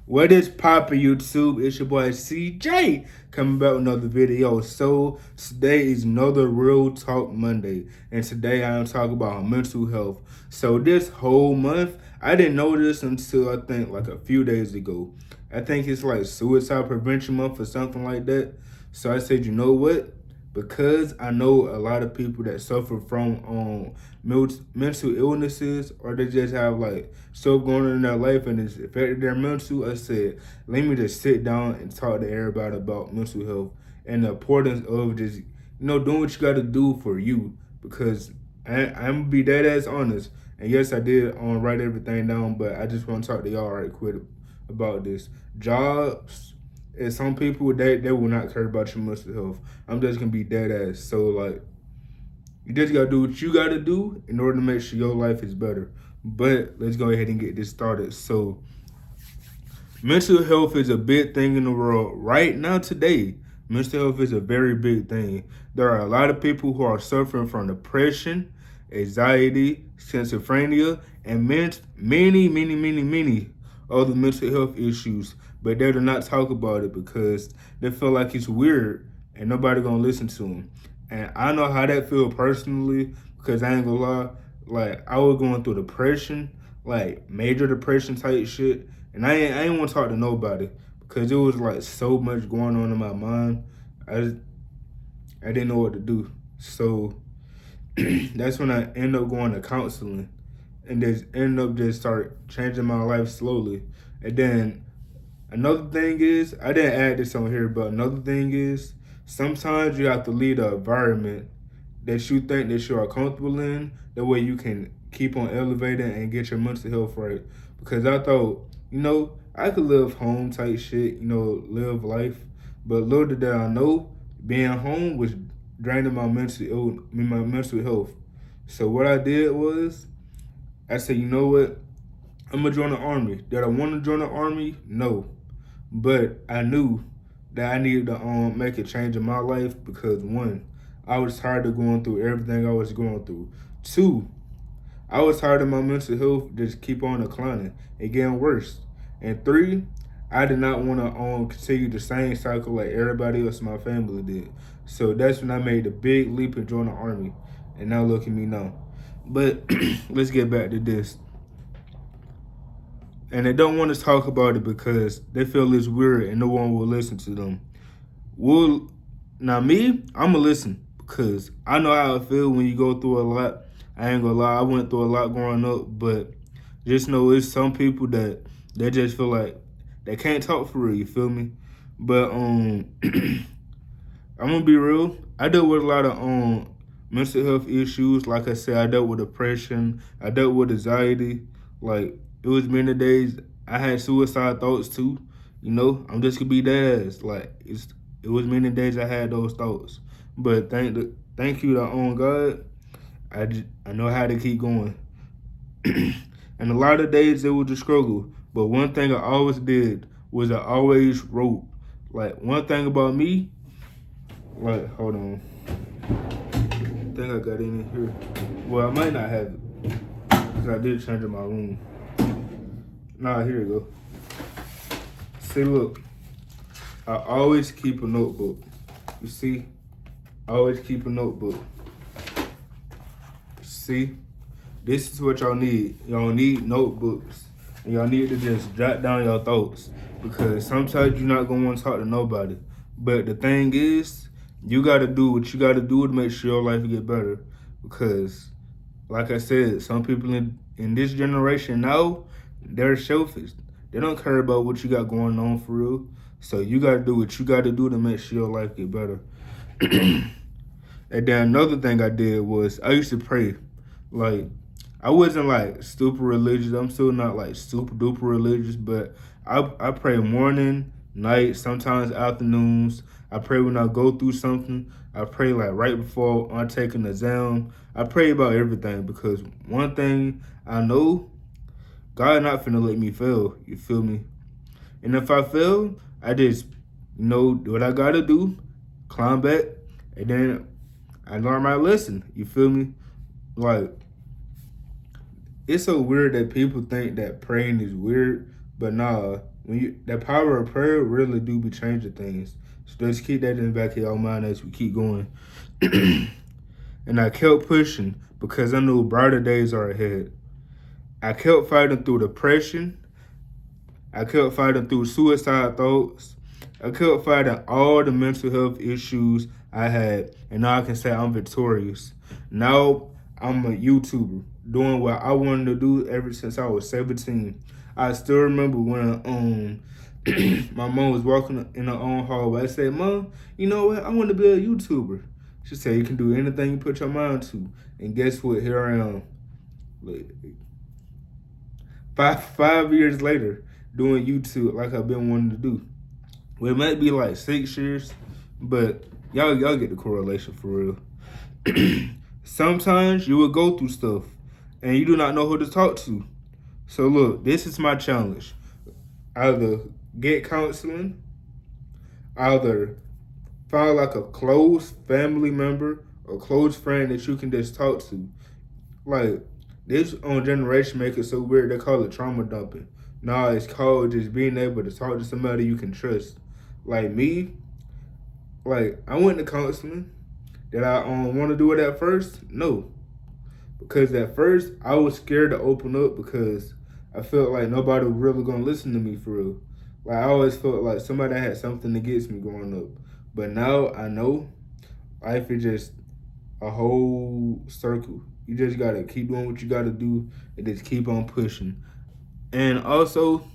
What is poppin' YouTube? It's your boy CJ coming back with another video. So today is another Real Talk Monday, and today I am talking about mental health. So this whole month, I didn't know this until I think like a few days ago. I think it's like Suicide Prevention Month or something like that. So I said, you know what? Because I know a lot of people that suffer from mental illnesses, or they just have like stuff going on in their life and it's affected their mental. I said, let me just sit down and talk to everybody about mental health and the importance of just doing what you got to do for you. Because I'm gonna be dead ass honest. And yes, I did write everything down, but I just want to talk to y'all right quick about this. Jobs, and some people they will not care about your mental health. I'm just gonna be dead ass. So like, you just gotta do what you gotta do in order to make sure your life is better. But let's go ahead and get this started. So mental health is a big thing in the world right now today. Mental health is a very big thing. There are a lot of people who are suffering from depression, anxiety, schizophrenia, and many other mental health issues. But they do not talk about it because they feel like it's weird and nobody gonna listen to them. And I know how that feel personally because I ain't gonna lie. Like I was going through depression, like major depression type shit, and I ain't want to talk to nobody because it was like so much going on in my mind. I didn't know what to do. So that's when I ended up going to counseling and just ended up just start changing my life slowly. And then another thing is, I didn't add this on here, but another thing is sometimes you have to leave the environment that you think that you are comfortable in. That way you can keep on elevating and get your mental health right. Because I thought, I could live home type shit, live life. But little did I know, being home was draining my mental health. So what I did was, I said, you know what? I'm gonna join the army. Did I want to join the army? No, but I knew that I needed to make a change in my life because one, I was tired of going through everything I was going through. Two, I was tired of my mental health just keep on declining and getting worse. And three, I did not want to continue the same cycle like everybody else in my family did. So that's when I made the big leap and joined the army. And now look at me now. But let's get back to this. And they don't want to talk about it because they feel it's weird and no one will listen to them. Now me, I'ma listen because I know how I feel when you go through a lot. I ain't gonna lie, I went through a lot growing up, but just know it's some people that they just feel like they can't talk for real, you feel me? But I'm gonna be real. I dealt with a lot of mental health issues. Like I said, I dealt with depression, I dealt with anxiety. Like it was many days I had suicide thoughts too. I'm just gonna be that. Like it was many days I had those thoughts. But thank you to God. I know how to keep going. And a lot of days it was a struggle. But one thing I always did was I always wrote. Like one thing about me, like hold on. I think I got it in here. Well, I might not have it. Because I did change in my room. Nah, here you go. See, look. I always keep a notebook. You see? I always keep a notebook. See? This is what y'all need. Y'all need notebooks. And y'all need to just jot down your thoughts. Because sometimes you're not going to want to talk to nobody. But the thing is, you got to do what you got to do to make sure your life get better. Because, like I said, some people in this generation now, they're selfish. They don't care about what you got going on for real. So you got to do what you got to do to make sure your life get better. And then another thing I did was I used to pray. Like, I wasn't like super religious. I'm still not like super duper religious, but I pray morning, night, sometimes afternoons. I pray when I go through something. I pray like right before I'm taking the exam. I pray about everything because one thing I know, God not finna let me fail. You feel me? And if I fail, I just do what I gotta do, climb back, and then I learn my lesson. You feel me? Like, it's so weird that people think that praying is weird, But nah, that power of prayer really do be changing things. So just keep that in the back of your mind as we keep going. And I kept pushing because I knew brighter days are ahead. I kept fighting through depression. I kept fighting through suicide thoughts. I kept fighting all the mental health issues I had. And now I can say I'm victorious. Now I'm a YouTuber doing what I wanted to do ever since I was 17. I still remember when my mom was walking in her own hallway. I said, Mom, you know what? I want to be a YouTuber. She said, you can do anything you put your mind to. And guess what? Here I am. Like, five years later, doing YouTube like I've been wanting to do. Well, it might be like 6 years, but y'all get the correlation for real. Sometimes you will go through stuff and you do not know who to talk to. So look, this is my challenge. Either get counseling, either find like a close family member or close friend that you can just talk to. Like, this generation make it so weird, they call it trauma dumping. Nah, it's called just being able to talk to somebody you can trust. Like me, like I went to counseling. Did I want to do it at first? No. Because at first I was scared to open up because I felt like nobody was really gonna listen to me for real. Like I always felt like somebody had something against me growing up. But now I know life is just a whole circle. You just gotta keep doing what you gotta do and just keep on pushing. And also,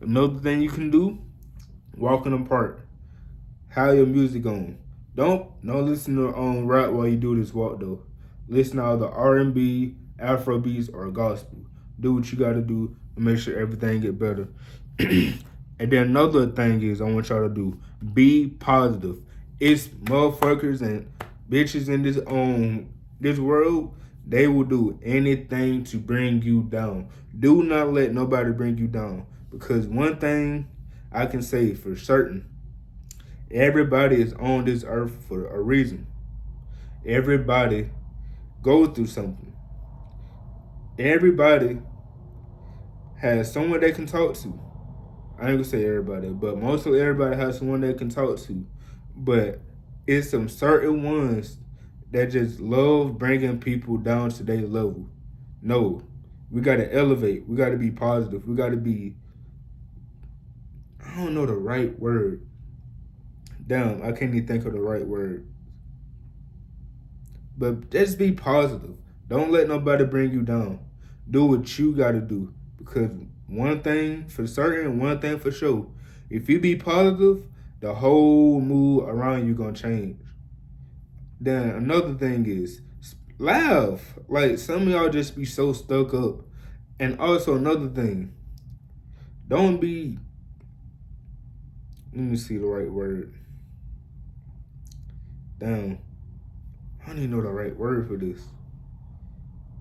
another thing you can do, walk in the park. Have your music on. Don't listen to rap while you do this walk though. Listen to either R&B, Afro beats, or gospel. Do what you gotta do to make sure everything get better. And then another thing is I want y'all to do, be positive. It's motherfuckers and bitches in this world, they will do anything to bring you down. Do not let nobody bring you down. Because one thing I can say for certain, everybody is on this earth for a reason. Everybody goes through something. Everybody has someone they can talk to. I ain't gonna say everybody, but mostly everybody has someone they can talk to. But it's some certain ones that just love bringing people down to their level. No, we gotta elevate. We gotta be positive. We gotta be, I don't know the right word. Damn, I can't even think of the right word. But just be positive. Don't let nobody bring you down. Do what you gotta do. Because one thing for certain, one thing for sure. If you be positive, the whole mood around you gonna change. Then another thing is laugh. Like some of y'all just be so stuck up. And also another thing, don't be, let me see the right word. Damn, I don't even know the right word for this.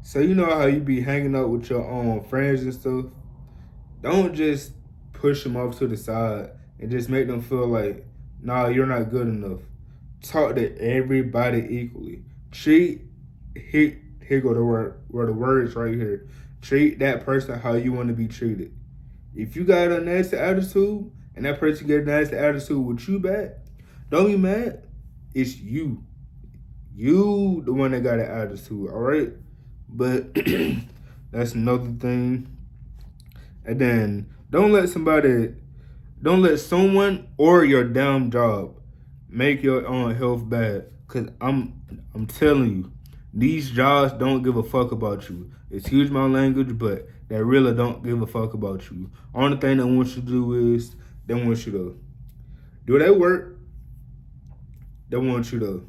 So you know how you be hanging out with your own friends and stuff? Don't just push them off to the side and just make them feel like, nah, you're not good enough. Talk to everybody equally. Here go the words right here. Treat that person how you want to be treated. If you got a nasty attitude and that person get a nasty attitude with you back, don't be mad. It's you. You the one that got an attitude, all right? But that's another thing. And then don't let someone or your damn job make your own health bad. Cause I'm telling you, these jobs don't give a fuck about you. Excuse my language, but they really don't give a fuck about you. Only thing they want you to do is they want you to do their work. They want you to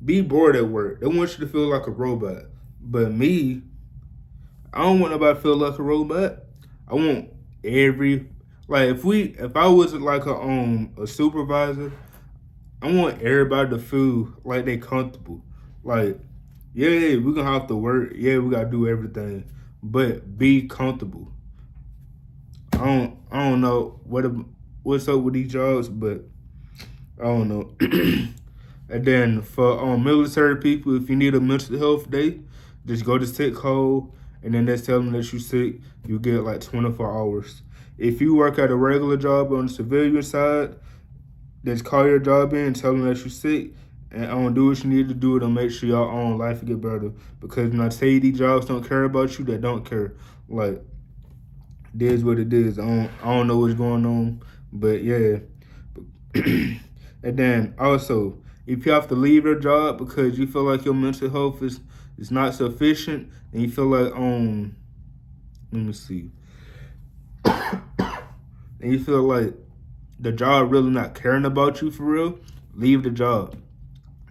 be bored at work. They want you to feel like a robot. But me, I don't want nobody to feel like a robot. I want if I was like a supervisor, I want everybody to feel like they comfortable. Like, yeah, we're gonna have to work. Yeah, we gotta do everything, but be comfortable. I don't know what's up with these jobs, but I don't know. And then for military people, if you need a mental health day, just go to Sick Hole and then that's telling that you sick, you get like 24 hours. If you work at a regular job on the civilian side, just call your job in and tell them that you sick and do what you need to do to make sure your own life will get better. Because when I tell you these jobs don't care about you, they don't care. Like, it is what it is. I don't know what's going on, but yeah. And then also, if you have to leave your job because you feel like your mental health is not sufficient, and you feel like let me see, and you feel like the job really not caring about you for real, leave the job.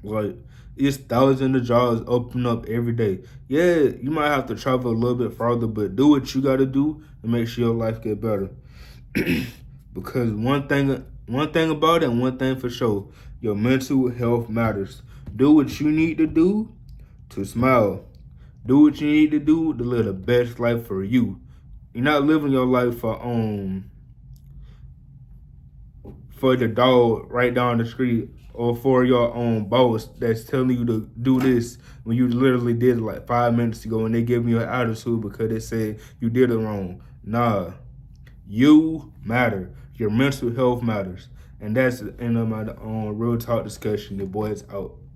Like, it's thousands of jobs open up every day. Yeah, you might have to travel a little bit farther, but do what you got to do to make sure your life get better. Because one thing about it, and one thing for sure, your mental health matters. Do what you need to do to smile. Do what you need to do to live the best life for you. You're not living your life for the dog right down the street or for your own boss that's telling you to do this when you literally did it like 5 minutes ago and they give you an attitude because they said you did it wrong. Nah, you matter. Your mental health matters. And that's the end of my Real Talk discussion. The boys out.